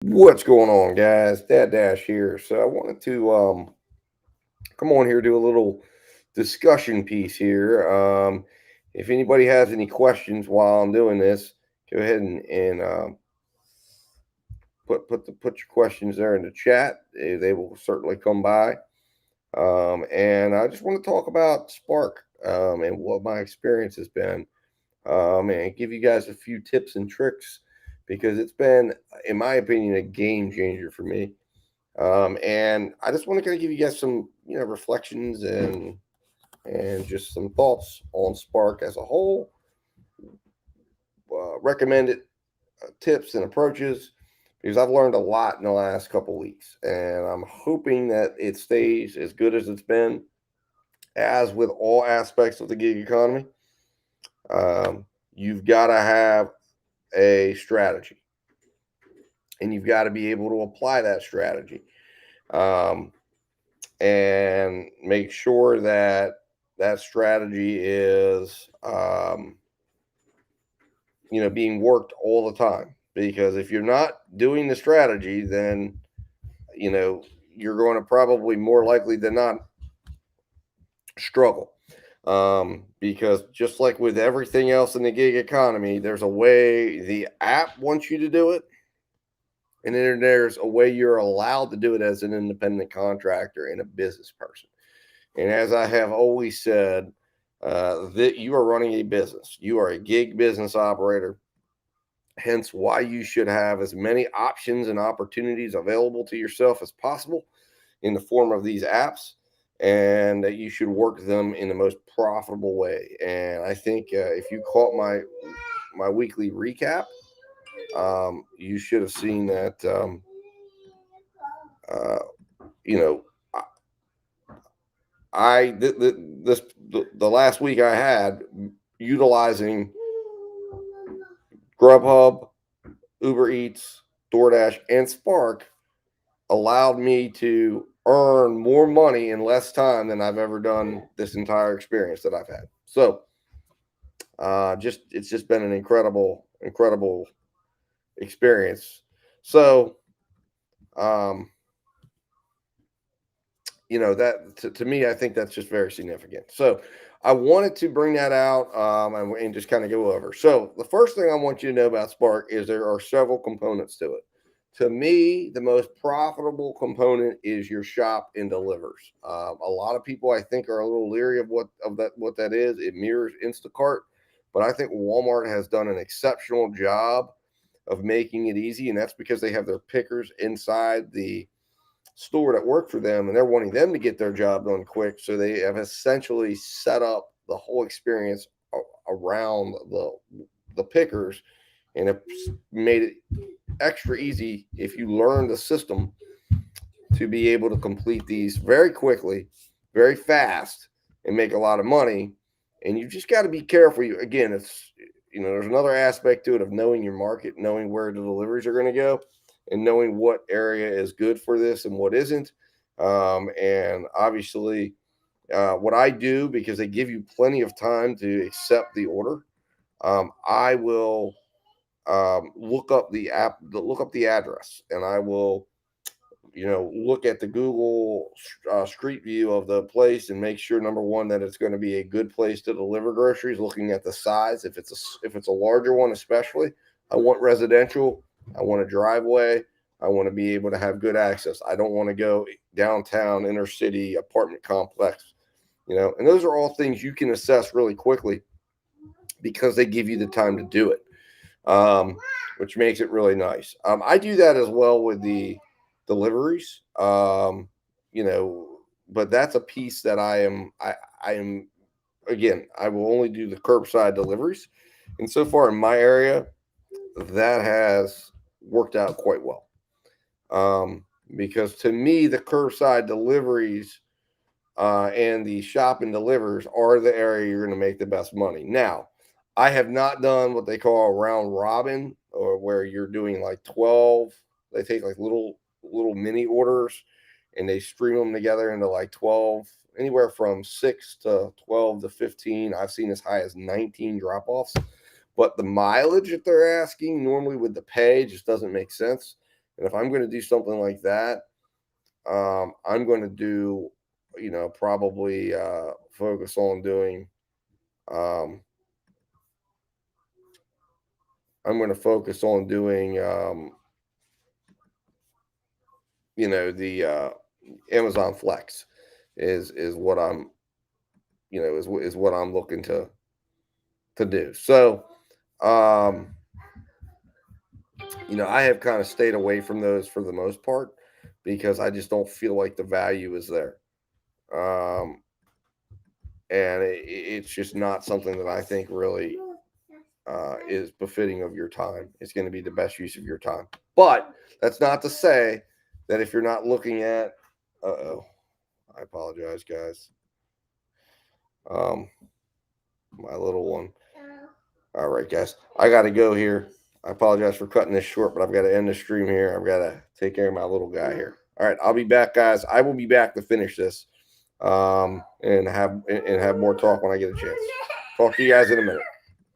What's going on, guys? Dad Dash here. So I wanted to come on here do a little discussion piece here. If anybody has any questions while I'm doing this, go ahead and put your questions there in the chat. They will certainly come by. And I just want to talk about Spark and what my experience has been, and give you guys a few tips and tricks because it's been, in my opinion, a game changer for me. And I just want to kind of give you guys some, reflections and just some thoughts on Spark as a whole, recommended tips and approaches, because I've learned a lot in the last couple weeks, and I'm hoping that it stays as good as it's been. As with all aspects of the gig economy, you've got to have a strategy, and you've got to be able to apply that strategy. Um, and make sure that that strategy is being worked all the time, because if you're not doing the strategy, then you know you're going to probably more likely than not struggle, because just like with everything else in the gig economy, there's a way the app wants you to do it, and then there's a way you're allowed to do it as an independent contractor and a business person. And as I have always said, that you are running a business, you are a gig business operator. Hence, why you should have as many options and opportunities available to yourself as possible in the form of these apps, and that you should work them in the most profitable way. And I think if you caught my weekly recap, you should have seen that. Uh, you know, I the last week I had utilizing Grubhub, Uber Eats, DoorDash, and Spark allowed me to earn more money in less time than I've ever done this entire experience that I've had. So, just it's just been an incredible experience. So, um, that to me, I think that's just very significant. So I wanted to bring that out, and just kind of go over. So the first thing I want you to know about Spark is there are several components to it. To me, the most profitable component is your shop and delivers. A lot of people, I think, are a little leery what that is. It mirrors Instacart, but I think Walmart has done an exceptional job of making it easy, and that's because they have their pickers inside the store that work for them, and they're wanting them to get their job done quick. So they have essentially set up the whole experience around the pickers, and it's made it extra easy if you learn the system to be able to complete these very quickly, very fast, and make a lot of money. And you just got to be careful. Again, it's there's another aspect to it of knowing your market, knowing where the deliveries are going to go, and knowing what area is good for this and what isn't. And obviously, what I do, because they give you plenty of time to accept the order, I will look up the address, and I will look at the Google Street View of the place and make sure, number one, that it's going to be a good place to deliver groceries. Looking at the size, if it's a larger one, especially, I want residential. I want a driveway. I want to be able to have good access. I don't want to go downtown inner city apartment complex. And those are all things you can assess really quickly because they give you the time to do it, um, which makes it really nice. I do that as well with the deliveries, you know, but that's a piece that I am again. I will only do the curbside deliveries, and so far in my area, that has worked out quite well. Because to me, the curbside deliveries and the shop and delivers are the area you're going to make the best money. Now, I have not done what they call a round robin, or where you're doing like 12. They take like little mini orders and they stream them together into like 12, anywhere from 6 to 12 to 15. I've seen as high as 19 drop offs. But the mileage that they're asking normally with the pay just doesn't make sense. And if I'm going to do something like that, I'm going to do, probably focus on doing. Um, I'm going to focus on doing, the Amazon Flex is what I'm, is what I'm looking to do. So, um, I have kind of stayed away from those for the most part because I just don't feel like the value is there. Um, and it's just not something that I think really is befitting of your time. It's going to be the best use of your time. But that's not to say that if you're not looking at, I apologize, guys. My little one. All right, guys, I got to go here. I apologize for cutting this short, but I've got to end the stream here. I've got to take care of my little guy here. All right, I'll be back, guys. I will be back to finish this, and have more talk when I get a chance. Talk to you guys in a minute.